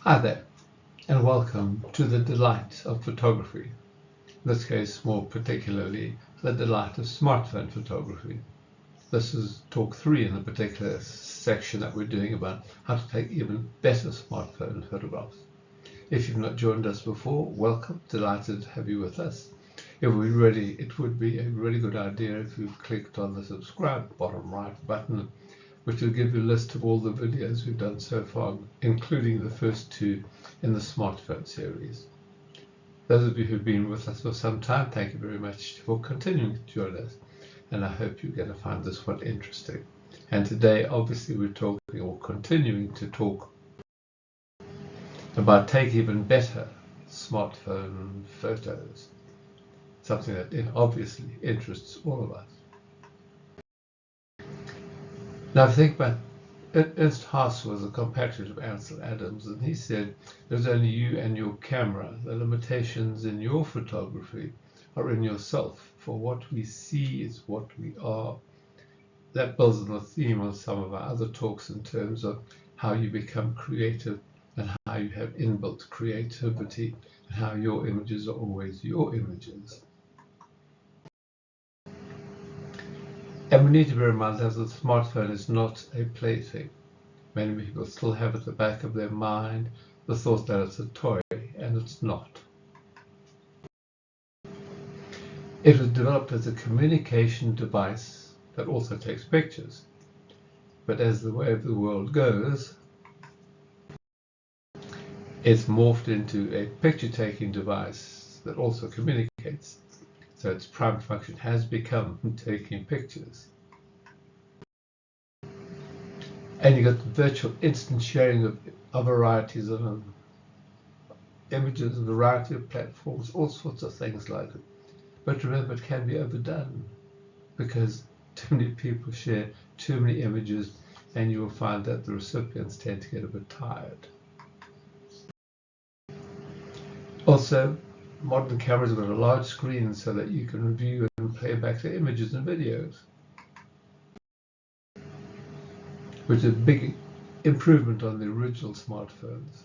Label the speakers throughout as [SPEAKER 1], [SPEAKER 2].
[SPEAKER 1] Hi there, and welcome to the delight of photography. In this case, more particularly, the delight of smartphone photography. This is talk 3 in the particular section that we're doing about how to take even better smartphone photographs. If you've not joined us before, welcome, delighted to have you with us. It would be a really good idea if you've clicked on the subscribe bottom right button, which will give you a list of all the videos we've done so far, including the first 2 in the smartphone series. Those of you who've been with us for some time, thank you very much for continuing to join us, and I hope you're going to find this one interesting. And today, obviously, we're talking or continuing to talk about taking even better smartphone photos, something that obviously interests all of us. Now, if you think about it, Ernst Haas was a compatriot of Ansel Adams, and he said, there's only you and your camera. The limitations in your photography are in yourself, for what we see is what we are. That builds on the theme of some of our other talks in terms of how you become creative and how you have inbuilt creativity and how your images are always your images. And we need to bear in mind that the smartphone is not a plaything. Many people still have at the back of their mind the thought that it's a toy, and it's not. It was developed as a communication device that also takes pictures. But as the way of the world goes, it's morphed into a picture-taking device that also communicates. So its prime function has become taking pictures. And you got the virtual instant sharing of varieties of images, a variety of platforms, all sorts of things like it. But remember, it can be overdone because too many people share too many images, and you will find that the recipients tend to get a bit tired. Also, modern cameras have got a large screen so that you can review and play back the images and videos, which is a big improvement on the original smartphones.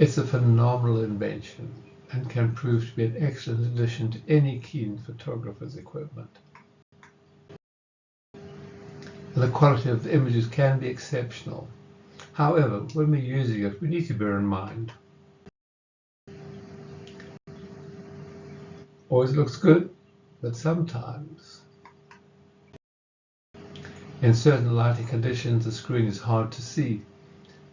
[SPEAKER 1] It's a phenomenal invention and can prove to be an excellent addition to any keen photographer's equipment. The quality of the images can be exceptional. However, when we're using it, we need to bear in mind, always looks good, but sometimes in certain lighting conditions the screen is hard to see.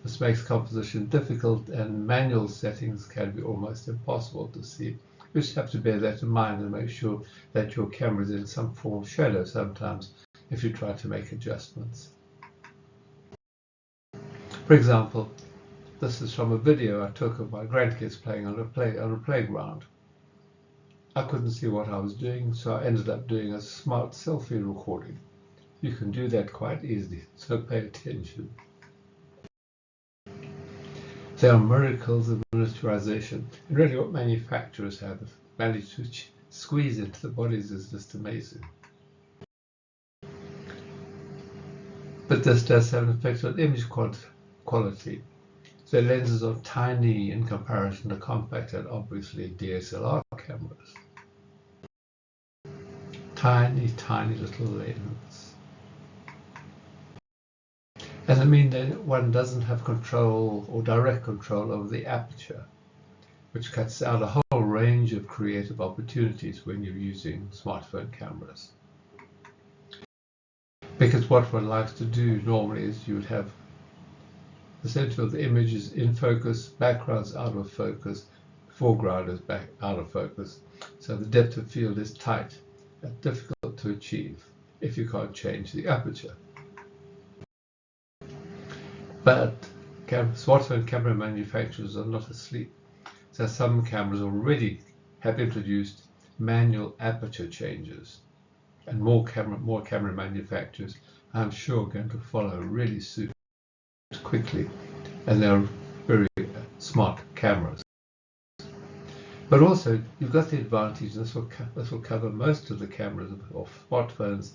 [SPEAKER 1] This makes composition difficult, and manual settings can be almost impossible to see. You just have to bear that in mind and make sure that your camera is in some form of shadow sometimes if you try to make adjustments. For example, this is from a video I took of my grandkids playing on a playground. I couldn't see what I was doing, so I ended up doing a smart selfie recording. You can do that quite easily, so pay attention. There are miracles of miniaturization, and really what manufacturers have managed to squeeze into the bodies is just amazing. But this does have an effect on image quality. So lenses are tiny in comparison to compact and obviously DSLR cameras. Tiny, tiny little lens. And I mean that one doesn't have control or direct control over the aperture, which cuts out a whole range of creative opportunities when you're using smartphone cameras. Because what one likes to do normally is you would have the center of the image is in focus, background's out of focus, foreground is back out of focus. So the depth of field is tight and difficult to achieve if you can't change the aperture. But smartphone camera manufacturers are not asleep. So some cameras already have introduced manual aperture changes, and more camera manufacturers, I'm sure, are going to follow really soon, quickly, and they're very smart cameras. But also, you've got the advantage, and this will cover most of the cameras of smartphones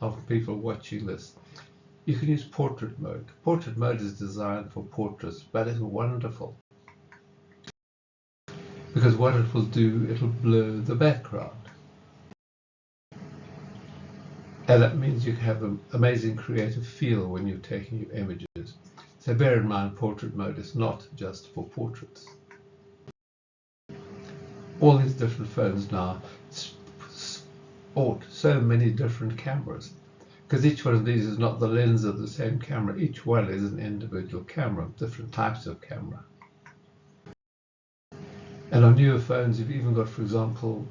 [SPEAKER 1] of people watching this. You can use portrait mode. Portrait mode is designed for portraits, but it's wonderful because what it will do, it'll blur the background. And that means you can have an amazing creative feel when you're taking your images. So bear in mind, portrait mode is not just for portraits. All these different phones now sport so many different cameras, because each one of these is not the lens of the same camera. Each one is an individual camera, different types of camera. And on newer phones, you've even got, for example,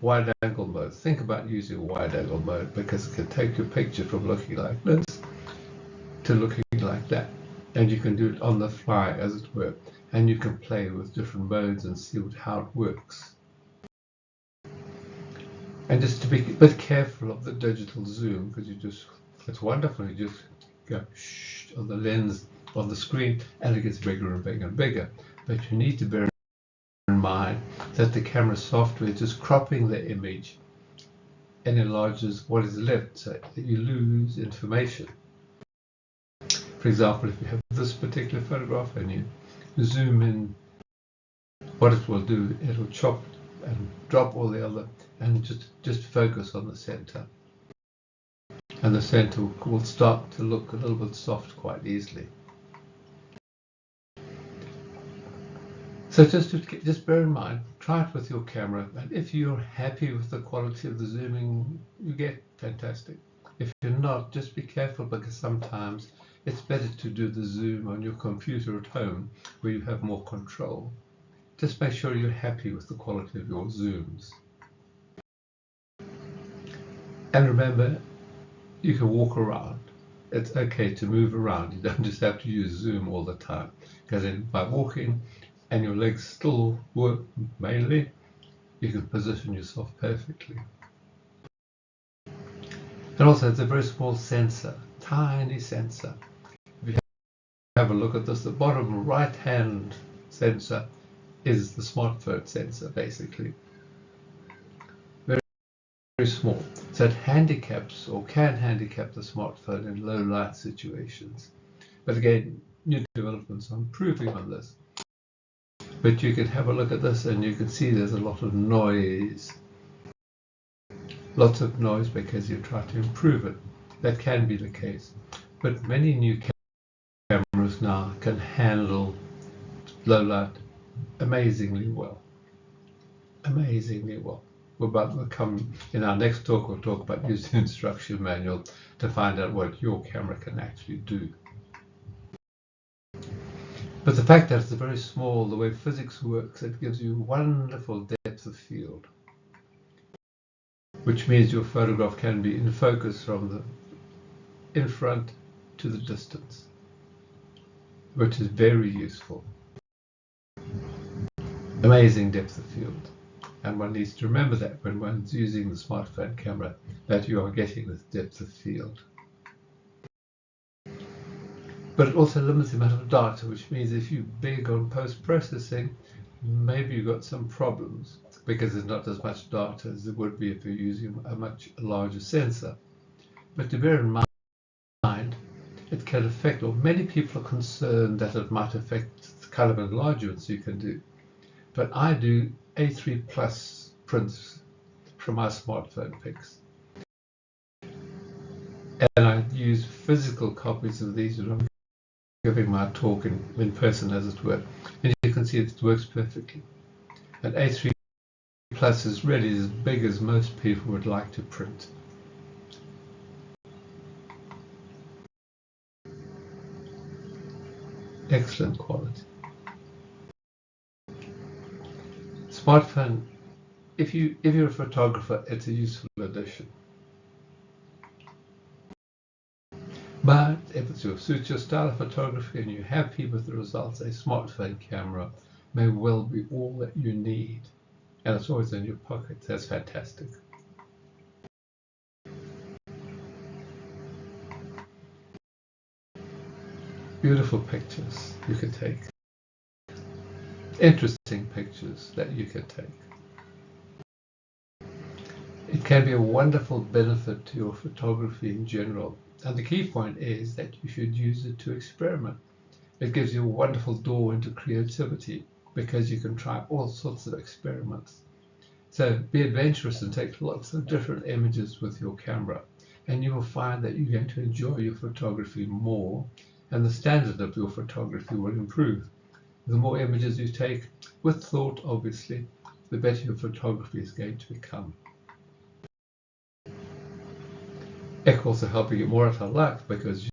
[SPEAKER 1] wide angle mode. Think about using wide angle mode because it can take your picture from looking like this to looking like that. And you can do it on the fly, as it were. And you can play with different modes and see how it works. And just to be a bit careful of the digital zoom, because it's wonderful. You just go shh on the lens on the screen and it gets bigger and bigger and bigger. But you need to bear in mind that the camera software is just cropping the image and enlarges what is left so that you lose information. For example, if you have this particular photograph and you zoom in, what it will do, it'll chop and drop all the other and just focus on the center. And the center will start to look a little bit soft quite easily. So just bear in mind, try it with your camera, and if you're happy with the quality of the zooming you get, fantastic. If you're not, just be careful, because sometimes it's better to do the zoom on your computer at home where you have more control. Just make sure you're happy with the quality of your zooms. And remember, you can walk around. It's okay to move around. You don't just have to use zoom all the time, because by walking and your legs still work mainly, you can position yourself perfectly. And also, it's a very small sensor, tiny sensor. If you have a look at this, the bottom right-hand sensor is the smartphone sensor, basically. Very, very small. So it handicaps or can handicap the smartphone in low light situations. But again, new developments are improving on this. But you can have a look at this and you can see there's a lot of noise. Lots of noise because you try to improve it. That can be the case. But many new cameras now can handle low light amazingly well. Amazingly well. We'll come in our next talk, we'll talk about using the instruction manual to find out what your camera can actually do. But the fact that it's very small, the way physics works, it gives you wonderful depth of field, which means your photograph can be in focus from the in front to the distance, which is very useful. Amazing depth of field. And one needs to remember that when one's using the smartphone camera, that you are getting this depth of field. But it also limits the amount of data, which means if you're big on post-processing, maybe you've got some problems because there's not as much data as there would be if you're using a much larger sensor. But to bear in mind, it can affect, or many people are concerned that it might affect the color enlargements you can do. But I do A3 plus prints from my smartphone pics. And I use physical copies of these when I'm giving my talk in person, as it were. And you can see it works perfectly. And A3 plus is really as big as most people would like to print. Excellent quality. Smartphone, if you're a photographer, it's a useful addition. But if it suits your style of photography and you're happy with the results, a smartphone camera may well be all that you need. And it's always in your pocket. That's fantastic. Beautiful pictures you can take. Interesting pictures that you can take. It can be a wonderful benefit to your photography in general And the key point is that you should use it to experiment. It gives you a wonderful door into creativity because you can try all sorts of experiments. So be adventurous and take lots of different images with your camera, and you will find that you're going to enjoy your photography more, and the standard of your photography will improve. The more images you take, with thought obviously, the better your photography is going to become. It will also help you get more out of life because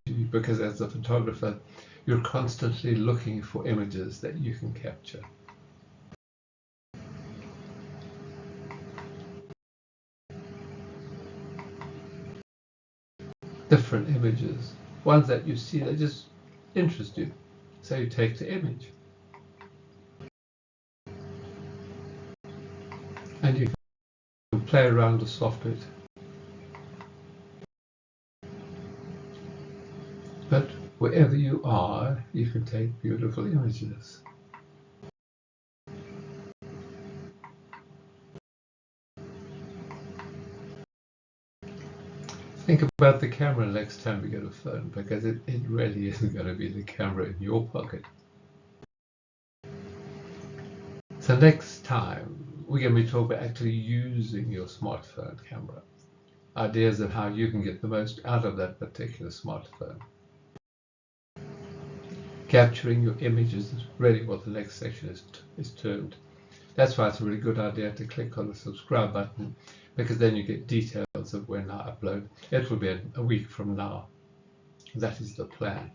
[SPEAKER 1] as a photographer, you're constantly looking for images that you can capture. Different images, ones that you see that just interest you. So you take the image and you can play around the software. But wherever you are, you can take beautiful images. Think about the camera next time you get a phone, because it really isn't going to be the camera in your pocket. So next time, we're going to be talking about actually using your smartphone camera. Ideas of how you can get the most out of that particular smartphone. Capturing your images is really what the next section is termed. That's why it's a really good idea to click on the subscribe button, because then you get details of when I upload. It will be a week from now. That is the plan.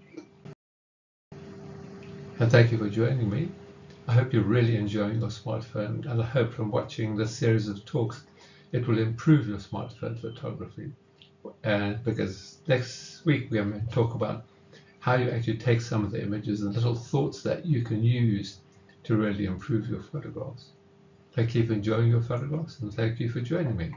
[SPEAKER 1] And thank you for joining me. I hope you're really enjoying your smartphone, and I hope from watching this series of talks it will improve your smartphone photography. And because next week we're going to talk about how you actually take some of the images and little thoughts that you can use to really improve your photographs. I keep enjoying your photographs, and thank you for joining me.